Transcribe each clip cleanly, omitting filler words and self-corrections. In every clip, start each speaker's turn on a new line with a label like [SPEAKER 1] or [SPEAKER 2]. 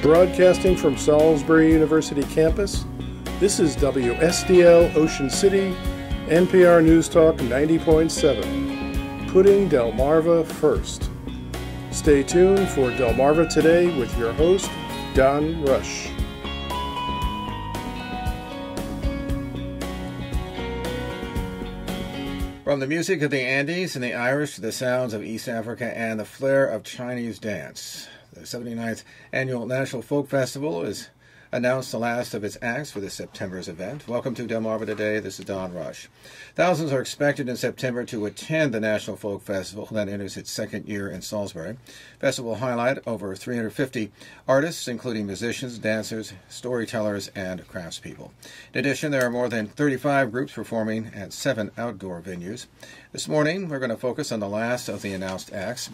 [SPEAKER 1] Broadcasting from Salisbury University campus, this is WSDL Ocean City, NPR News Talk 90.7, putting Delmarva first. Stay tuned for Delmarva Today with your host, Don Rush.
[SPEAKER 2] From the music of the Andes and the Irish to the sounds of East Africa and the flair of Chinese dance, the 79th Annual National Folk Festival has announced the last of its acts for this September's event. Welcome to Delmarva Today. This is Don Rush. Thousands are expected in September to attend the National Folk Festival that enters its second year in Salisbury. Festival will highlight over 350 artists, including musicians, dancers, storytellers, and craftspeople. In addition, there are more than 35 groups performing at 7 outdoor venues. This morning, we're going to focus on the last of the announced acts.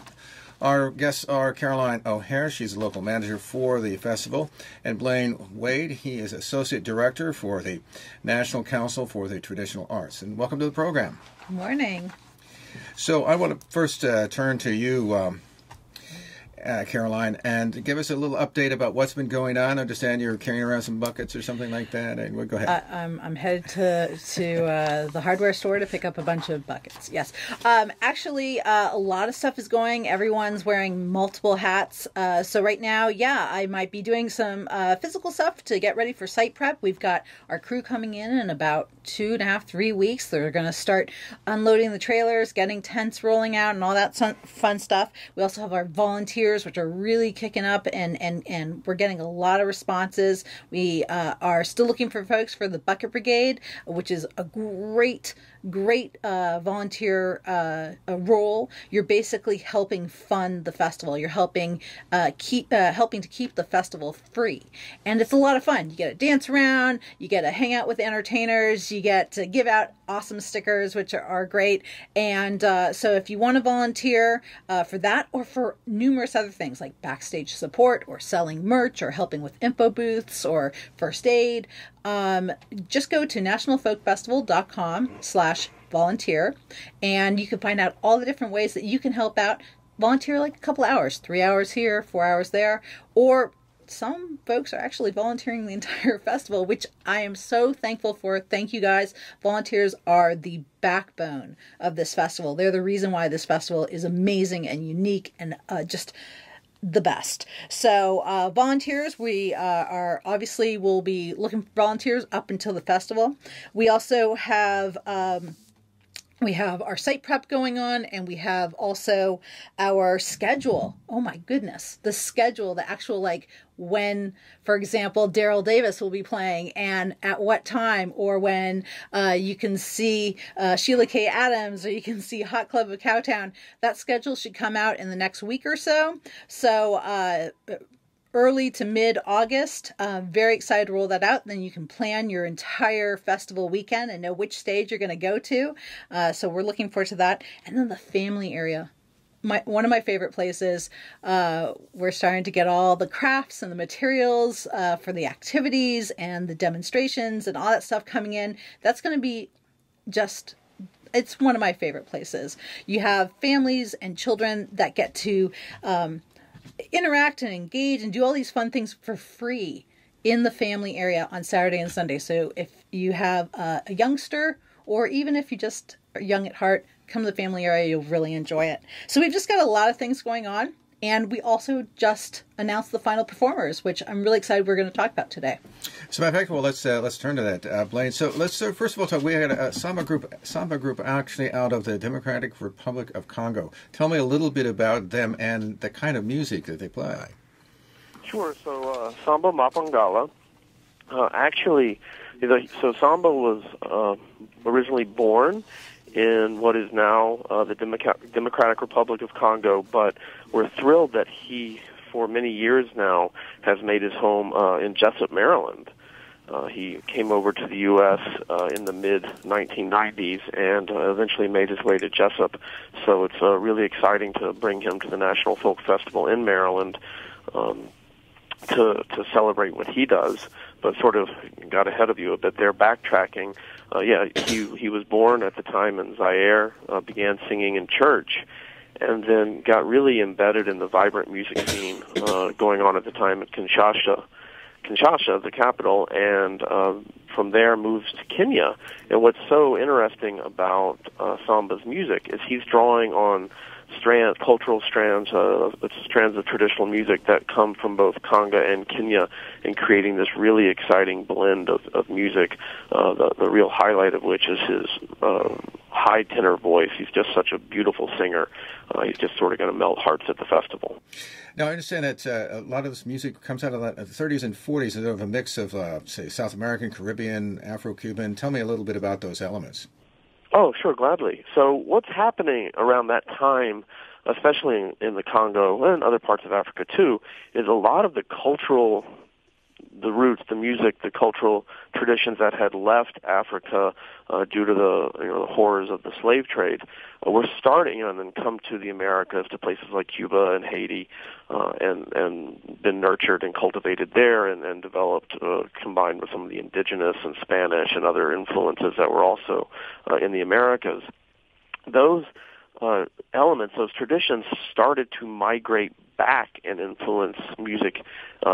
[SPEAKER 2] Our guests are Caroline O'Hare, she's the local manager for the festival, and Blaine Waide, he is associate director for the National Council for the Traditional Arts. And welcome to the program.
[SPEAKER 3] Good morning.
[SPEAKER 2] So I want to first turn to you, Caroline, and give us a little update about what's been going on. I understand you're carrying around some buckets or something like that. And go ahead.
[SPEAKER 3] I'm headed to the hardware store to pick up a bunch of buckets. Yes. Actually, a lot of stuff is going. Everyone's wearing multiple hats. So right now, I might be doing some physical stuff to get ready for site prep. We've got our crew coming in about 2.5, 3 weeks. They're going to start unloading the trailers, getting tents rolling out, and all that fun stuff. We also have our volunteers, which are really kicking up, and we're getting a lot of responses. We are still looking for folks for the Bucket Brigade, which is a great volunteer role. You're basically helping fund the festival. You're helping to keep the festival free, and it's a lot of fun. You get to dance around, you get to hang out with entertainers, you get to give out awesome stickers, which are great. And so if you want to volunteer for that or for numerous other things like backstage support or selling merch or helping with info booths or first aid, just go to nationalfolkfestival.com/volunteer, and you can find out all the different ways that you can help out. Volunteer like a couple hours, 3 hours here, 4 hours there, or some folks are actually volunteering the entire festival, which I am so thankful for. Thank you guys. Volunteers are the backbone of this festival. They're the reason why this festival is amazing and unique and just the best. So volunteers, we are obviously will be looking for volunteers up until the festival. We also have we have our site prep going on, and we have also our schedule. Oh my goodness, the schedule, the actual when, for example, Daryl Davis will be playing and at what time, or when you can see Sheila K. Adams, or you can see Hot Club of Cowtown. That schedule should come out in the next week or so. So early to mid-August. Very excited to roll that out. Then you can plan your entire festival weekend and know which stage you're going to go to. So we're looking forward to that. And then the family area. One of my favorite places. We're starting to get all the crafts and the materials for the activities and the demonstrations and all that stuff coming in. That's going to be it's one of my favorite places. You have families and children that get to interact and engage and do all these fun things for free in the family area on Saturday and Sunday. So if you have a youngster, or even if you just are young at heart, come to the family area, you'll really enjoy it. So we've just got a lot of things going on. And we also just announced the final performers, which I'm really excited we're going to talk about today.
[SPEAKER 2] So, in fact, well, let's turn to that, Blaine. So, let's first of all talk. We had a samba group actually out of the Democratic Republic of Congo. Tell me a little bit about them and the kind of music that they play.
[SPEAKER 4] Sure. So, Samba Mapangala. Actually, so Samba was originally born in what is now the Democratic Republic of Congo, but we're thrilled that he, for many years now, has made his home in Jessup, Maryland. He came over to the U.S. In the mid-1990s and eventually made his way to Jessup. So it's really exciting to bring him to the National Folk Festival in Maryland to celebrate what he does, but sort of got ahead of you a bit there, backtracking. He was born at the time in Zaire, began singing in church, and then got really embedded in the vibrant music scene going on at the time at Kinshasa, the capital, and from there moves to Kenya. And what's so interesting about Samba's music is he's drawing on cultural strands of traditional music that come from both Congo and Kenya, and creating this really exciting blend of music, the real highlight of which is his high tenor voice. He's just such a beautiful singer. He's just sort of going to melt hearts at the festival.
[SPEAKER 2] Now, I understand that a lot of this music comes out of the 30s and 40s, and of a mix of, say, South American, Caribbean, Afro-Cuban. Tell me a little bit about those elements.
[SPEAKER 4] Oh, sure, gladly. So what's happening around that time, especially in the Congo and other parts of Africa too, is a lot of the roots, the music, the cultural traditions that had left Africa due to the horrors of the slave trade were starting, and then come to the Americas, to places like Cuba and Haiti, and been nurtured and cultivated there, and developed, combined with some of the indigenous and Spanish and other influences that were also in the Americas. Those elements, those traditions, started to migrate back and influence music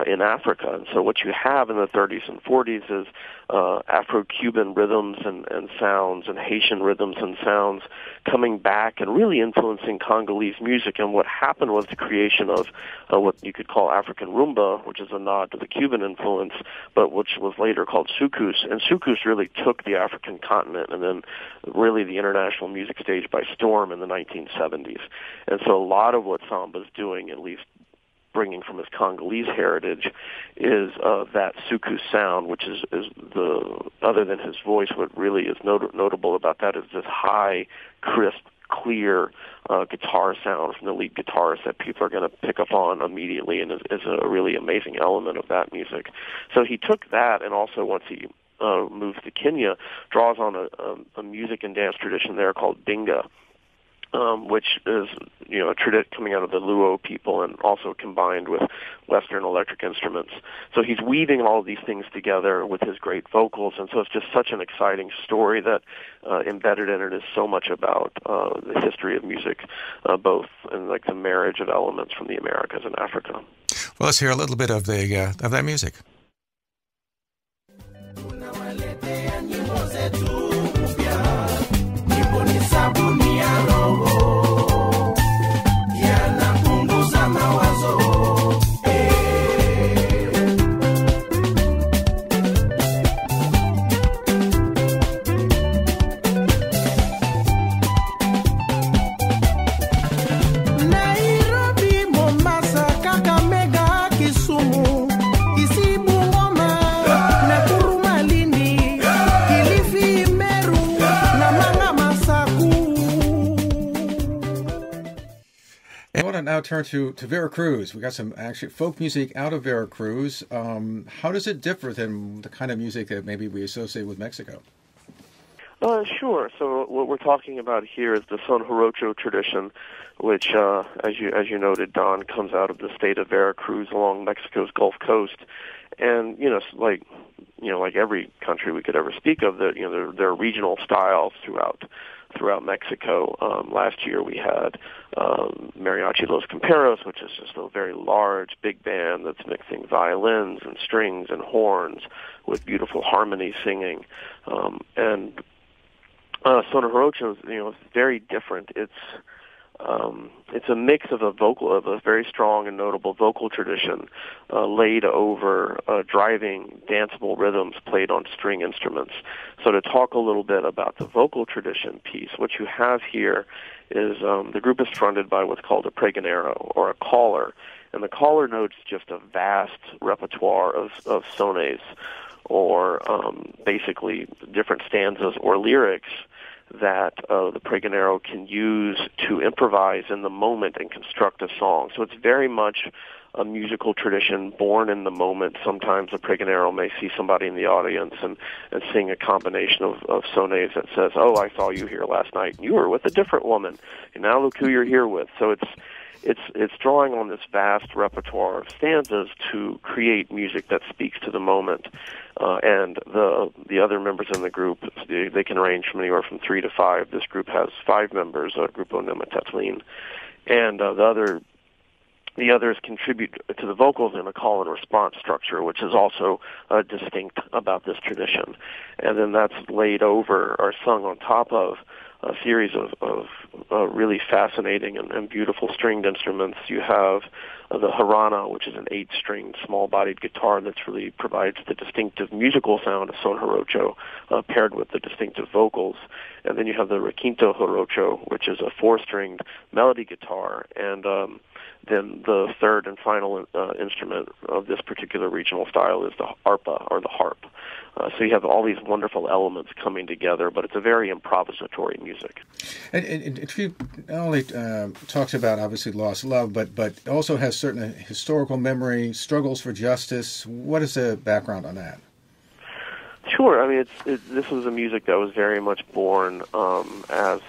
[SPEAKER 4] in Africa. And so what you have in the 30s and 40s is Afro-Cuban rhythms and sounds, and Haitian rhythms and sounds coming back and really influencing Congolese music. And what happened was the creation of what you could call African rumba, which is a nod to the Cuban influence, but which was later called soukous. And soukous really took the African continent and then really the international music stage by storm in the 1970s. And so a lot of what Samba's doing, at least bringing from his Congolese heritage, is that soukous sound, which is the, other than his voice, what really is notable about that is this high, crisp, clear guitar sound from the lead guitarist that people are going to pick up on immediately, and is a really amazing element of that music. So he took that, and also once he moves to Kenya, draws on a music and dance tradition there called dinga, which is, a tradition coming out of the Luo people, and also combined with Western electric instruments. So he's weaving all of these things together with his great vocals, and so it's just such an exciting story that embedded in it is so much about the history of music, both in like the marriage of elements from the Americas and Africa.
[SPEAKER 2] Well, let's hear a little bit of that music. Now turn to Veracruz. We got some actually folk music out of Veracruz. How does it differ than the kind of music that maybe we associate with Mexico?
[SPEAKER 4] Sure. So what we're talking about here is the son jarocho tradition, which, as you noted, Don, comes out of the state of Veracruz along Mexico's Gulf Coast, and like every country we could ever speak of, there are regional styles throughout Mexico. Last year we had Mariachi Los Camperos, which is just a very large, big band that's mixing violins and strings and horns with beautiful harmony singing. And Son Jarocho is, very different. It's a mix of a very strong and notable vocal tradition laid over driving, danceable rhythms played on string instruments. So to talk a little bit about the vocal tradition piece, what you have here is the group is fronted by what's called a pregonero, or a caller. And the caller notes just a vast repertoire of sones, or basically different stanzas or lyrics that the pregonero can use to improvise in the moment and construct a song. So it's very much a musical tradition born in the moment. Sometimes a pregonero may see somebody in the audience and sing a combination of sones that says, "Oh, I saw you here last night. You were with a different woman, and now look who you're here with." So it's drawing on this vast repertoire of stanzas to create music that speaks to the moment. And the other members in the group, they can range from anywhere from 3 to 5. This group has 5 members, Grupo Nematetlin. and the others contribute to the vocals in a call and response structure, which is also distinct about this tradition. And then that's laid over or sung on top of a series of really fascinating and beautiful stringed instruments. You have the harana, which is an 8-stringed, small-bodied guitar that's really provides the distinctive musical sound of son jarocho, paired with the distinctive vocals. And then you have the requinto jarocho, which is a 4-stringed melody guitar, and then the third and final instrument of this particular regional style is the arpa, or the harp. So you have all these wonderful elements coming together, but it's a very improvisatory music.
[SPEAKER 2] And it not only talks about, obviously, lost love, but also has certain historical memory, struggles for justice. What is the background on that?
[SPEAKER 4] Sure. I mean, this was a music that was very much born as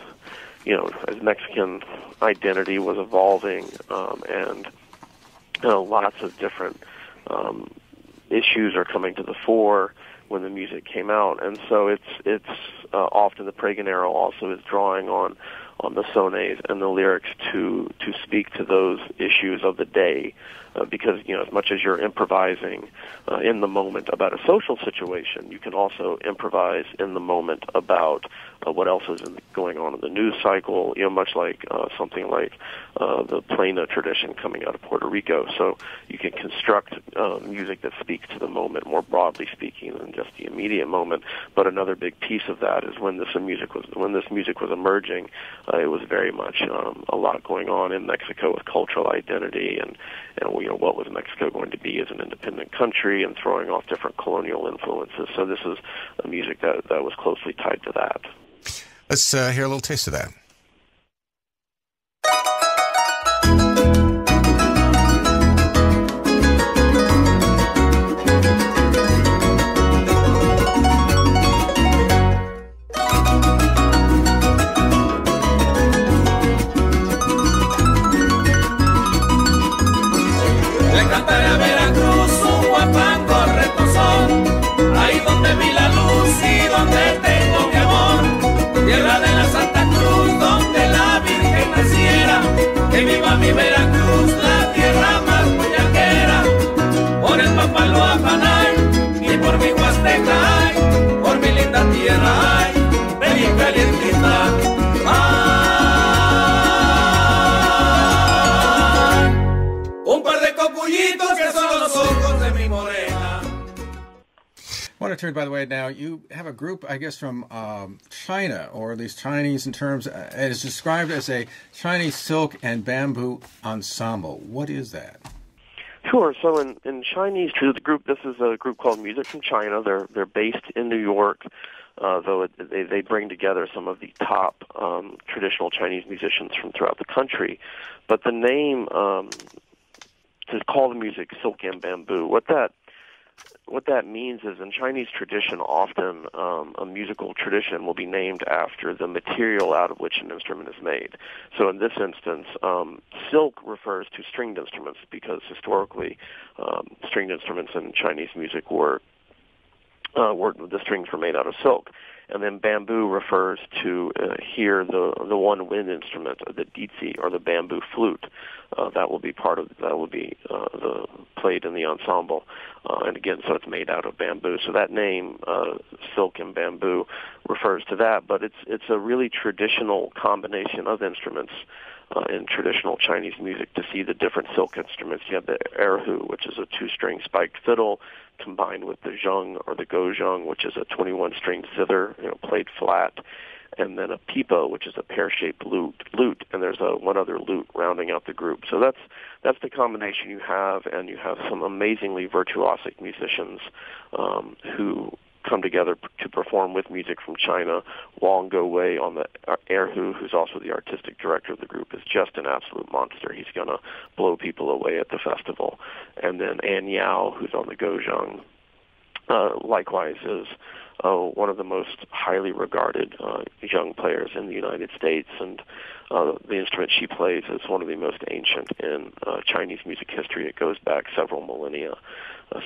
[SPEAKER 4] Mexican identity was evolving, and lots of different issues are coming to the fore when the music came out, and so it's often the Pregonero also is drawing on the sones and the lyrics to speak to those issues of the day, because as much as you're improvising in the moment about a social situation, you can also improvise in the moment about what else is going on in the news cycle. Much like something like the plena tradition coming out of Puerto Rico. So you can construct music that speaks to the moment, more broadly speaking, than just the immediate moment. But another big piece of that is when this music was emerging, it was very much a lot going on in Mexico with cultural identity and what was Mexico going to be as an independent country, and throwing off different colonial influences. So this is a music that was closely tied to that.
[SPEAKER 2] Let's hear a little taste of that.
[SPEAKER 5] Le cantaré a Veracruz un guapango retozón, ahí donde vi la luz y donde tengo mi amor, tierra de la Santa Cruz, donde la Virgen naciera, que viva mi Veracruz, la tierra más boyaquera, por el Papaloapanay y por mi Huasteca, ay, por mi linda tierra, ay, de bien calientita, un par de cocuyitos que son los ojos de mi morena.
[SPEAKER 2] I want to turn, by the way, now you have a group, I guess, from China, or at least Chinese in terms, it is described as a Chinese silk and bamboo ensemble. What is that?
[SPEAKER 4] Sure. So in Chinese, this is a group called Music from China. They're based in New York, though they bring together some of the top traditional Chinese musicians from throughout the country. But the name to call the music silk and bamboo, what that means is, in Chinese tradition, often a musical tradition will be named after the material out of which an instrument is made. So in this instance, silk refers to stringed instruments, because historically stringed instruments in Chinese music were the strings were made out of silk. And then bamboo refers to the one wind instrument, the ditsi, or the bamboo flute. That will be the played in the ensemble. And again, so it's made out of bamboo. So that name, silk and bamboo, refers to that. But it's a really traditional combination of instruments in traditional Chinese music to see the different silk instruments. You have the erhu, which is a 2-string spiked fiddle, combined with the zheng, or the gozheng, which is a 21-string zither, played flat, and then a pipa, which is a pear-shaped lute, and there's one other lute rounding out the group. So that's the combination you have, and you have some amazingly virtuosic musicians who come together to perform with music from China. Wang Gowei on the erhu, who's also the artistic director of the group, is just an absolute monster. He's going to blow people away at the festival. And then An Yao, who's on the gozheng, likewise is one of the most highly regarded young players in the United States, and the instrument she plays is one of the most ancient in Chinese music history. It goes back several millennia.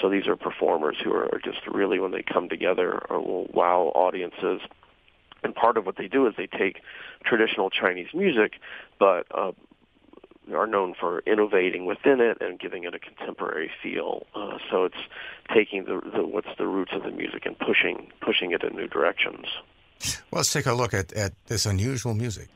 [SPEAKER 4] So these are performers who are just really, when they come together, will wow audiences. And part of what they do is they take traditional Chinese music, but are known for innovating within it and giving it a contemporary feel. So it's taking what's the roots of the music and pushing it in new directions.
[SPEAKER 2] Well, let's take a look at this unusual music.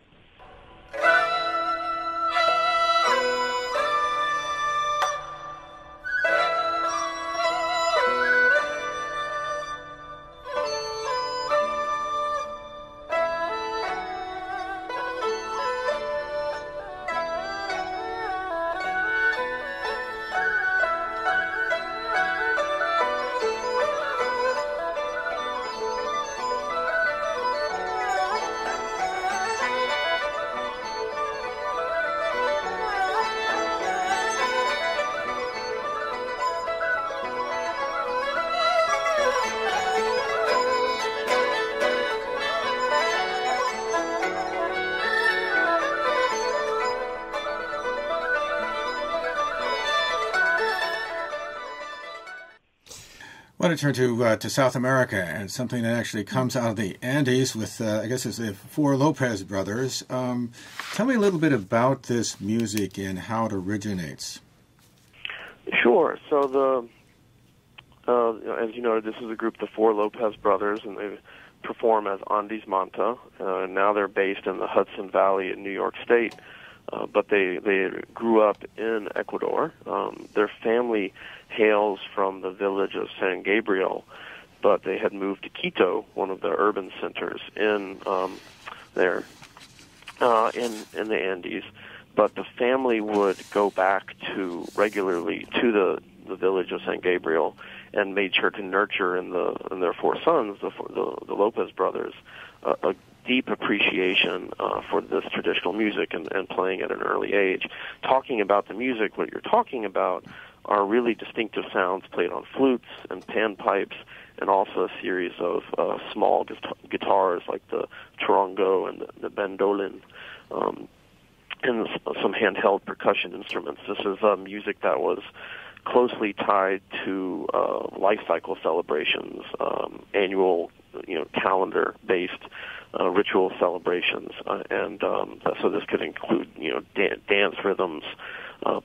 [SPEAKER 2] I want to turn to South America and something that actually comes out of the Andes with, I guess it's the four Lopez brothers. Tell me a little bit about this music and how it originates. Sure.
[SPEAKER 4] So as you noted, this is a group, the four Lopez brothers, and they perform as Andes Manta. Now they're based in the Hudson Valley in New York State, but they grew up in Ecuador. Their family hails from the village of San Gabriel, but they had moved to Quito, one of the urban centers in the Andes. But the family would go back regularly to the village of San Gabriel, and made sure to nurture in their four sons, the Lopez brothers, a deep appreciation for this traditional music and playing at an early age. Talking about the music, what you're talking about are really distinctive sounds played on flutes and panpipes, and also a series of small guitars like the charango and the bandolin, and some handheld percussion instruments. This is music that was closely tied to life cycle celebrations, annual, calendar-based ritual celebrations, and so this could include, dance rhythms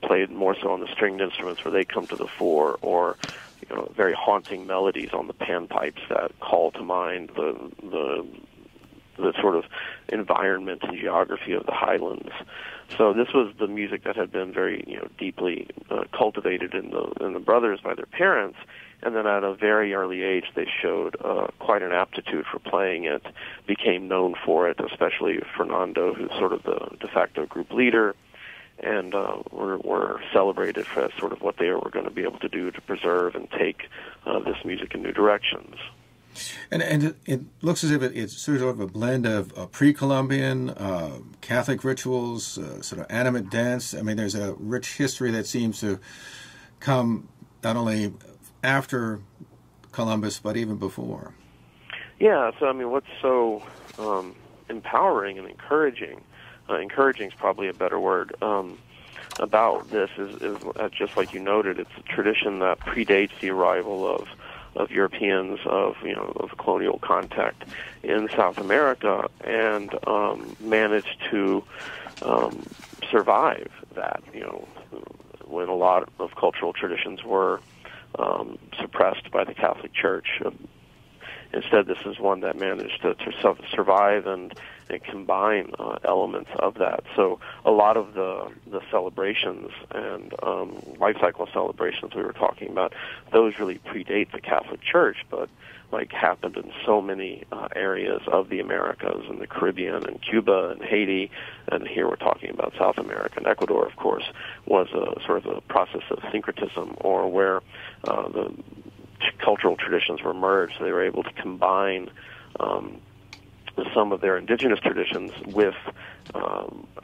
[SPEAKER 4] played more so on the stringed instruments where they come to the fore, or very haunting melodies on the panpipes that call to mind the sort of environment and geography of the highlands. So this was the music that had been very, deeply cultivated in the brothers by their parents, and then at a very early age they showed quite an aptitude for playing it, became known for it, especially Fernando, who's sort of the de facto group leader, and were celebrated for sort of what they were going to be able to do to preserve and take this music in new directions.
[SPEAKER 2] And it looks as if it's sort of a blend of pre-Columbian, Catholic rituals, sort of animate dance. I mean, there's a rich history that seems to come not only after Columbus, but even before.
[SPEAKER 4] Yeah, so I mean, what's so empowering and encouraging is probably a better word, about this is just like you noted, it's a tradition that predates the arrival of Europeans, of colonial contact in South America, and managed to survive that. When a lot of cultural traditions were suppressed by the Catholic Church, instead this is one that managed to survive and combine elements of that. So a lot of the celebrations and life cycle celebrations we were talking about, those really predate the Catholic Church, but happened in so many areas of the Americas and the Caribbean and Cuba and Haiti, and here we're talking about South America. And Ecuador, of course, was a sort of a process of syncretism, or where the cultural traditions were merged, so they were able to combine some of their indigenous traditions with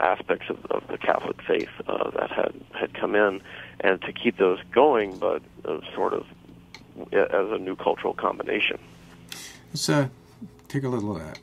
[SPEAKER 4] aspects of the Catholic faith that had come in, and to keep those going, but sort of as a new cultural combination.
[SPEAKER 2] Let's take a little of that.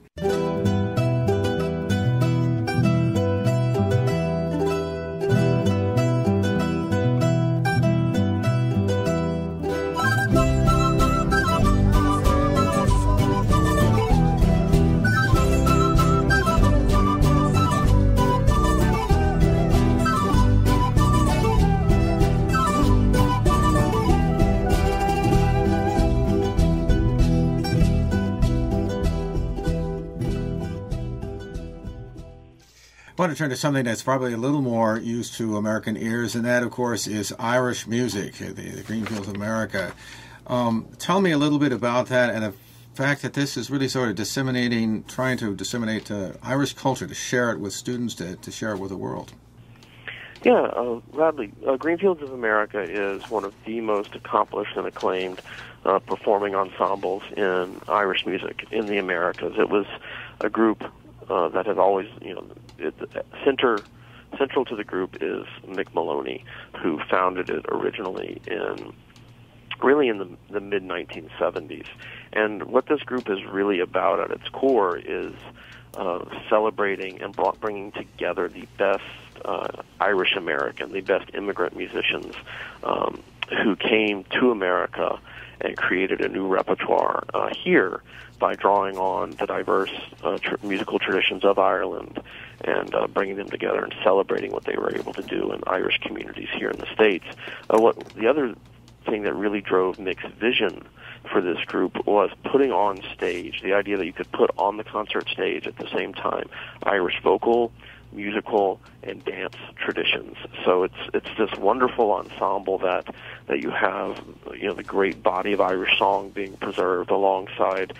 [SPEAKER 2] I want to turn to something that's probably a little more used to American ears, and that, of course, is Irish music, the Greenfields of America. Tell me a little bit about that and the fact that this is really sort of trying to disseminate Irish culture, to share it with students, to share it with the world.
[SPEAKER 4] Yeah, Radley, Greenfields of America is one of the most accomplished and acclaimed performing ensembles in Irish music in the Americas. It was a group that has always, central to the group is Mick Maloney, who founded it originally in the mid-1970s. And what this group is really about at its core is celebrating and bringing together the best Irish American, the best immigrant musicians who came to America and created a new repertoire here by drawing on the diverse musical traditions of Ireland and bringing them together and celebrating what they were able to do in Irish communities here in the States. The other thing that really drove Mick's vision for this group was putting on stage, the idea that you could put on the concert stage at the same time Irish vocal, musical, and dance traditions. So it's this wonderful ensemble that you have, the great body of Irish song being preserved alongside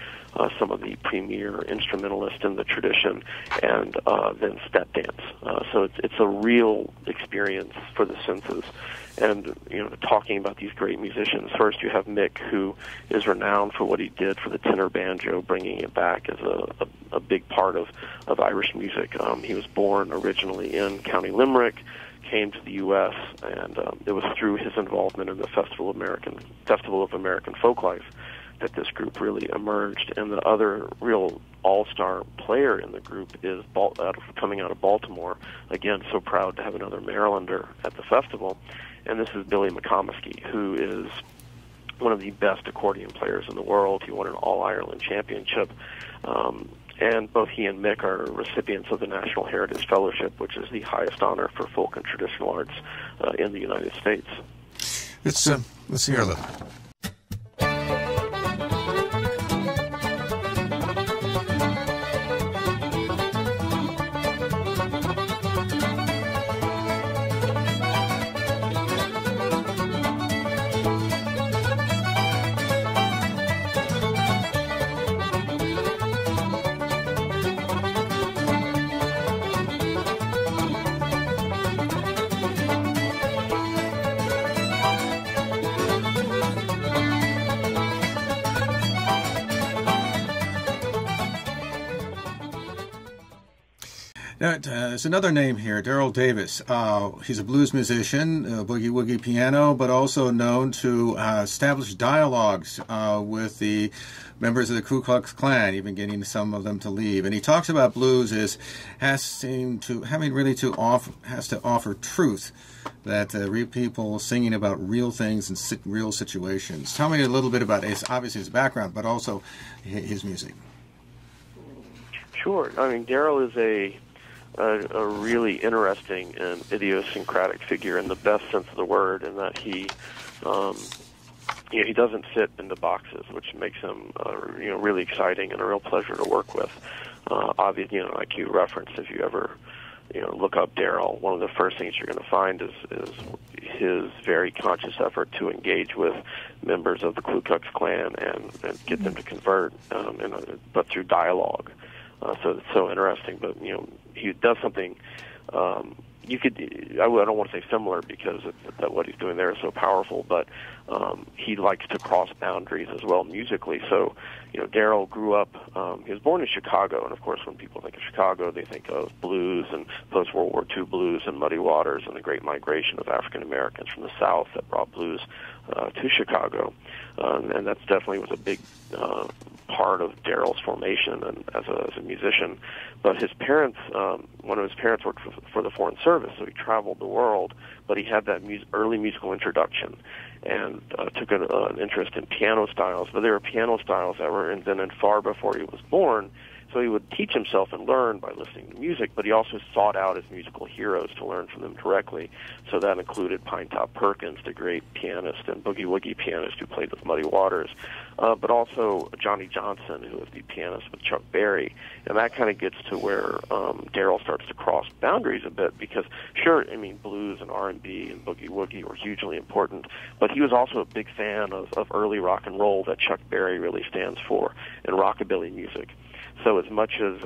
[SPEAKER 4] some of the premier instrumentalists in the tradition, and then step dance. So it's a real experience for the senses. And, talking about these great musicians, first you have Mick, who is renowned for what he did for the tenor banjo, bringing it back as a big part of Irish music. He was born originally in County Limerick, came to the U.S., and it was through his involvement in the Festival of American Folklife that this group really emerged. And the other real all-star player in the group is coming out of Baltimore. Again, so proud to have another Marylander at the festival. And this is Billy McComiskey, who is one of the best accordion players in the world. He won an All-Ireland championship. And both he and Mick are recipients of the National Heritage Fellowship, which is the highest honor for folk and traditional arts in the United States.
[SPEAKER 2] Let's hear a little. There's another name here, Darrell Davis. He's a blues musician, boogie-woogie piano, but also known to establish dialogues with the members of the Ku Klux Klan, even getting some of them to leave. And he talks about blues has to offer truth, that real people singing about real things and real situations. Tell me a little bit about his background, but also his music.
[SPEAKER 4] Sure. I mean, Darrell is a really interesting and idiosyncratic figure in the best sense of the word, in that he doesn't fit into boxes, which makes him really exciting and a real pleasure to work with. Obviously, like you referenced, if you ever look up Darrell, one of the first things you're going to find is his very conscious effort to engage with members of the Ku Klux Klan and get them to convert, but through dialogue. So it's so interesting. But he does something. I don't want to say similar, because that what he's doing there is so powerful. But he likes to cross boundaries as well musically. So Darrell grew up. He was born in Chicago, and of course, when people think of Chicago, they think of blues and post-World War II blues and Muddy Waters and the great migration of African Americans from the South that brought blues to Chicago. And that definitely was a big part of Darrell's formation and as a musician. But his parents, one of his parents worked for the Foreign Service, so he traveled the world, but he had that early musical introduction and took an interest in piano styles. But there were piano styles that were invented far before he was born, So he would teach himself and learn by listening to music, but he also sought out his musical heroes to learn from them directly. So that included Pinetop Perkins, the great pianist and boogie-woogie pianist who played with Muddy Waters, but also Johnny Johnson, who was the pianist with Chuck Berry. And that kind of gets to where Darrell starts to cross boundaries a bit because, sure, I mean, blues and R&B and boogie-woogie were hugely important, but he was also a big fan of early rock and roll that Chuck Berry really stands for, and rockabilly music. So as much as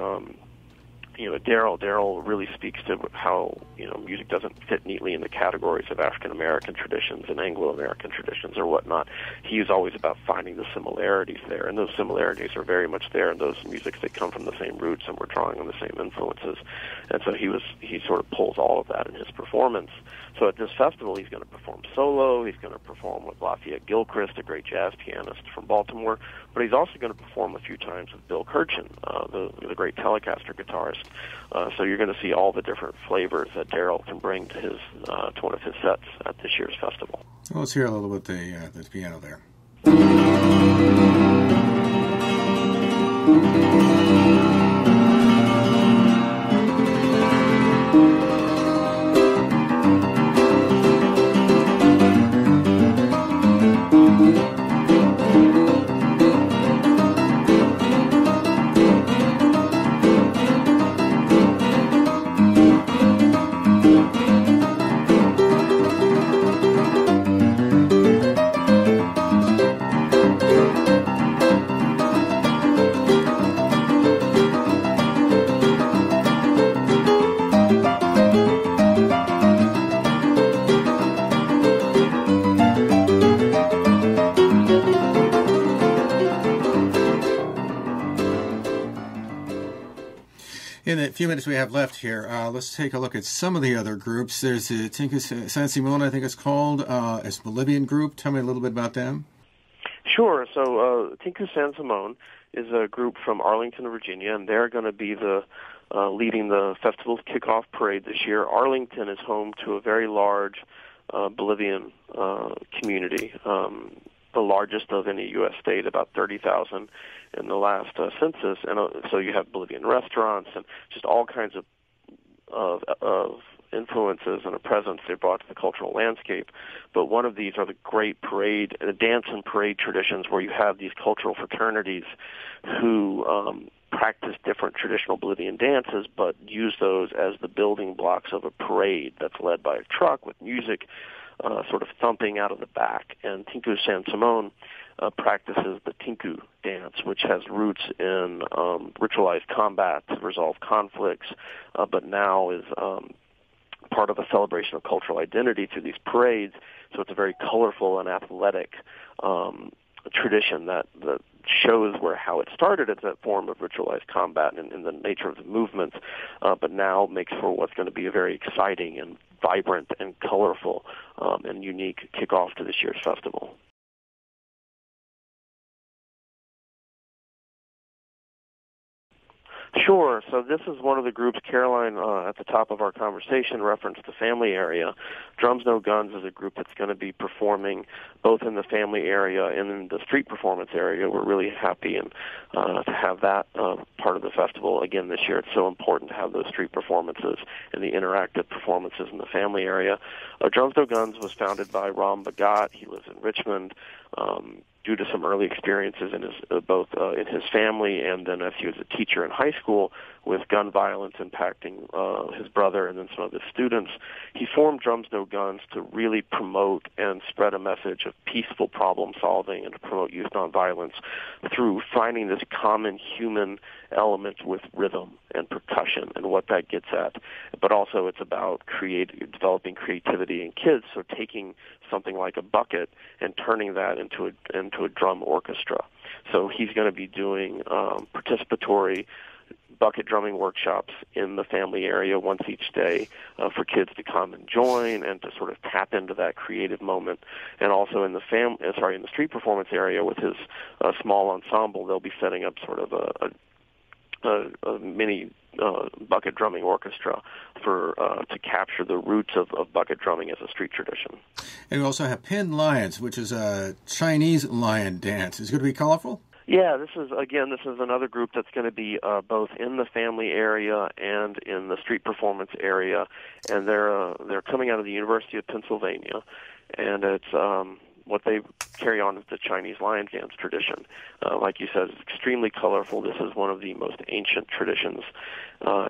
[SPEAKER 4] Darrell really speaks to how music doesn't fit neatly in the categories of African American traditions and Anglo American traditions or whatnot. He's always about finding the similarities there, and those similarities are very much there in those musics. They come from the same roots, and we're drawing on the same influences. And so he sort of pulls all of that in his performance. So at this festival, he's going to perform solo. He's going to perform with Lafayette Gilchrist, a great jazz pianist from Baltimore. But he's also going to perform a few times with Bill Kirchen, the great Telecaster guitarist. So you're going to see all the different flavors that Darrell can bring to one of his sets at this year's festival.
[SPEAKER 2] Well, let's hear a little bit the piano there. In the few minutes we have left here, let's take a look at some of the other groups. There's Tinku San Simon, I think it's called, it's a Bolivian group. Tell me a little bit about them.
[SPEAKER 4] Sure. So Tinku San Simon is a group from Arlington, Virginia, and they're going to be leading the festival's kickoff parade this year. Arlington is home to a very large Bolivian community, the largest of any U.S. state, about 30,000 in the last census. And so you have Bolivian restaurants and just all kinds of influences and a presence they brought to the cultural landscape. But one of these are the great parade, the dance and parade traditions where you have these cultural fraternities who practice different traditional Bolivian dances but use those as the building blocks of a parade that's led by a truck with music sort of thumping out of the back. And Tinku San Simon practices the Tinku dance, which has roots in ritualized combat to resolve conflicts, but now is part of a celebration of cultural identity through these parades. So it's a very colorful and athletic tradition that shows how it started as that form of ritualized combat and the nature of the movement, but now makes for what's going to be a very exciting and vibrant and colorful and unique kickoff to this year's festival. Sure. So this is one of the groups, Caroline, at the top of our conversation, referenced the family area. Drums No Guns is a group that's going to be performing both in the family area and in the street performance area. We're really happy to have that part of the festival again this year. It's so important to have those street performances and the interactive performances in the family area. Drums No Guns was founded by Ram Bhagat. He lives in Richmond. Due to some early experiences in his both in his family and then as he was a teacher in high school with gun violence impacting his brother and then some of his students, he formed Drums No Guns to really promote and spread a message of peaceful problem solving and to promote youth nonviolence through finding this common human element with rhythm and percussion and what that gets at. But also it's about developing creativity in kids, so taking something like a bucket and turning that into a drum orchestra. So he's going to be doing participatory bucket drumming workshops in the family area once each day for kids to come and join and to sort of tap into that creative moment. And also in the street performance area with his small ensemble, they'll be setting up sort of a mini bucket drumming orchestra to capture the roots of bucket drumming as a street tradition.
[SPEAKER 2] And we also have Pin Lions, which is a Chinese lion dance. Is it going to be colorful?
[SPEAKER 4] Yeah, this is another group that's going to be both in the family area and in the street performance area, and they're coming out of the University of Pennsylvania, and it's what they carry on is the Chinese lion dance tradition. Like you said, it's extremely colorful. This is one of the most ancient traditions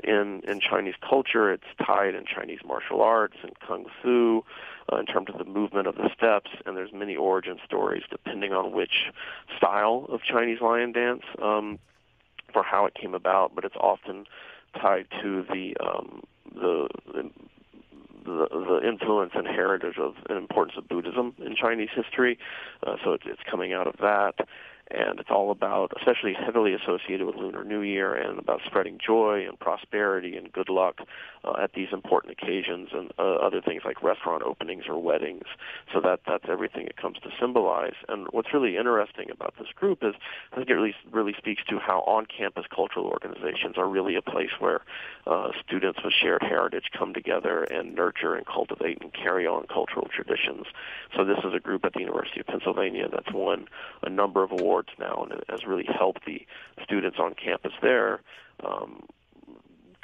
[SPEAKER 4] in Chinese culture. It's tied in Chinese martial arts and kung fu in terms of the movement of the steps, and there's many origin stories depending on which style of Chinese lion dance for how it came about, but it's often tied to the influence and heritage of and importance of Buddhism in Chinese history. So it's coming out of that. And it's all about, especially heavily associated with Lunar New Year, and about spreading joy and prosperity and good luck at these important occasions, and other things like restaurant openings or weddings. So that's everything it comes to symbolize. And what's really interesting about this group is I think it really speaks to how on-campus cultural organizations are really a place where students with shared heritage come together and nurture and cultivate and carry on cultural traditions. So this is a group at the University of Pennsylvania that's won a number of awards now, and it has really helped the students on campus there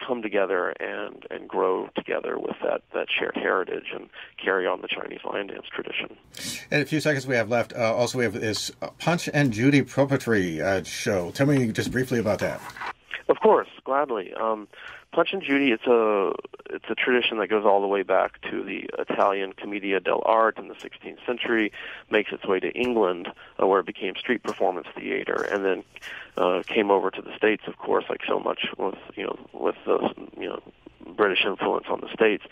[SPEAKER 4] come together and grow together with that shared heritage and carry on the Chinese lion dance tradition.
[SPEAKER 2] In a few seconds we have left, also we have this Punch and Judy puppetry show. Tell me just briefly about that.
[SPEAKER 4] Of course, gladly. Punch and Judy, it's a tradition that goes all the way back to the Italian Commedia dell'arte in the 16th century, makes its way to England, where it became street performance theater, and then came over to the States, of course, like so much with the British influence on the States.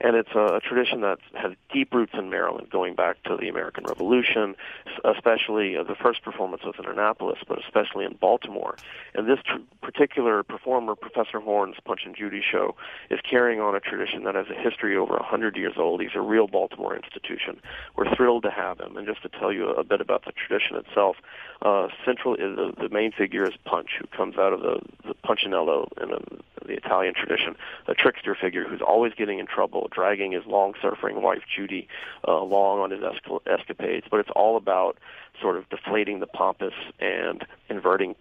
[SPEAKER 4] And it's a tradition that has deep roots in Maryland, going back to the American Revolution, especially the first performance was in Annapolis, but especially in Baltimore. And this particular performer, Professor Horn's Punch and Judy show, is carrying on a tradition that has a history over 100 years old. He's a real Baltimore institution. We're thrilled to have him. And just to tell you a bit about the tradition itself, central is the main figure is Punch, who comes out of the Punchinello in the Italian tradition, a trickster figure who's always getting in trouble, dragging his long-suffering wife Judy along on his escapades. But it's all about sort of deflating the pompous and inverting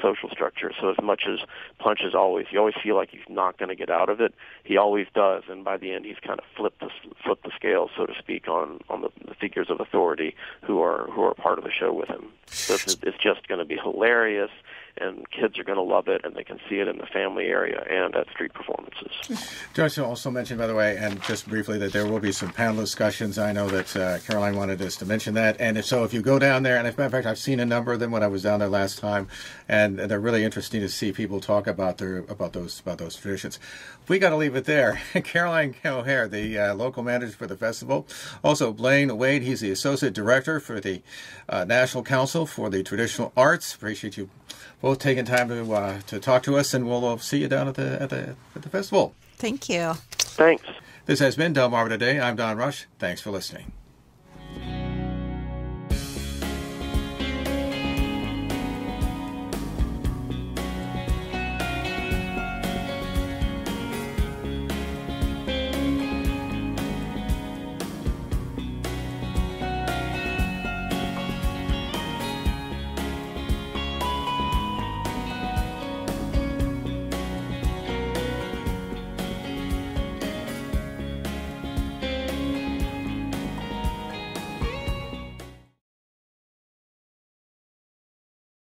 [SPEAKER 4] social structure. So as much as Punch is you always feel like he's not going to get out of it, he always does. And by the end, he's kind of flipped the scale, so to speak, on the figures of authority who are part of the show with him. So it's just going to be hilarious, and kids are going to love it, and they can see it in the family area and at street performances.
[SPEAKER 2] Joyce also mentioned, by the way, and just briefly, that there will be some panel discussions. I know that Caroline wanted us to mention that, and if you go down there, and as a matter of fact, I've seen a number of them when I was down there last time, and they're really interesting to see people talk about those traditions. We got to leave it there. Caroline O'Hare, the local manager for the festival. Also, Blaine Waide, he's the associate director for the National Council for the Traditional Arts. Appreciate you both taking time to talk to us, and we'll see you down at the festival.
[SPEAKER 6] Thank you.
[SPEAKER 4] Thanks.
[SPEAKER 2] This has been Delmarva Today. I'm Don Rush. Thanks for listening.